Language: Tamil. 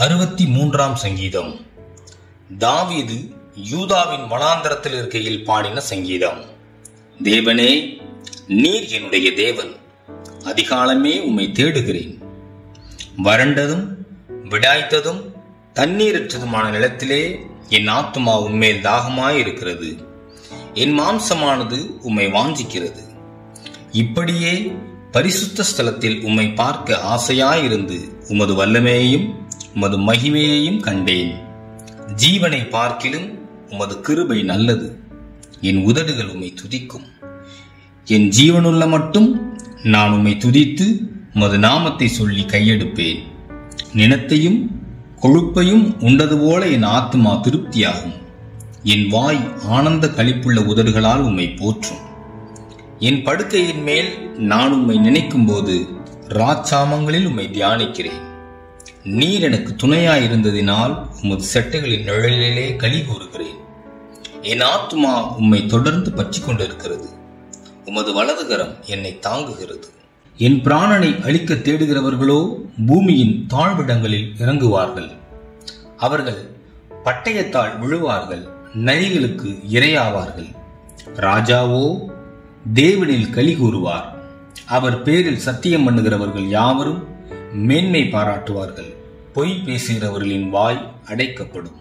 63ஆம் சங்கீதம். தாவீது யூதாவின் வனாந்தரத்தில் இருக்கையில் பாடின சங்கீதம். தேவனே, நீர் என்னுடைய தேவன், அதிகாலமே உம்மை தேடுகிறேன். வறண்டதும் விடாய்த்ததும் தண்ணீரற்றதுமான நிலத்திலே என் ஆத்துமா உம்மேல் தாகமாயிருக்கிறது. என் மாம்சமானது உம்மை வாஞ்சிக்கிறது. இப்படியே பரிசுத்த ஸ்தலத்தில் உம்மை பார்க்க ஆசையாயிருந்து உமது வல்லமையையும் உமது மகிமையையும் கண்டேன். ஜீவனை பார்க்கிலும் உமது கிருபை நல்லது. என் உதடுகள் உம்மை துதிக்கும். என் ஜீவனுள்ள மட்டும் நான் உம்மை துதித்து உமது நாமத்தை சொல்லி கையெடுப்பேன். நிலத்தையும் கொழுப்பையும் உண்டது போல என் ஆத்துமா திருப்தியாகும். என் வாய் ஆனந்த களிப்புள்ள உதடுகளால் உம்மை போற்றும். என் படுக்கையின் மேல் நான் உம்மை நினைக்கும் போது ராச்சாமங்களில் உம்மை தியானிக்கிறேன். நீர் எனக்கு துணையாயிருந்ததினால் உமது செட்டைகளின் நிழலிலே களி கூறுகிறேன். என் ஆத்துமா உம்மை தொடர்ந்து பற்றி கொண்டிருக்கிறது. உமது வலதுகரம் என்னை தாங்குகிறது. என் பிராணனை அழிக்க தேடுகிறவர்களோ பூமியின் தாழ்விடங்களில் இறங்குவார்கள். அவர்கள் பட்டயத்தால் விழுவார்கள், நரிகளுக்கு இரையாவார்கள். ராஜாவோ தேவனில் களி கூறுவார். அவர் பேரில் சத்தியம் பண்ணுகிறவர்கள் யாவரும் மேன்மை பாராட்டுவார்கள். பொய் பேசுகிறவர்களின் வாய் அடைக்கப்படும்.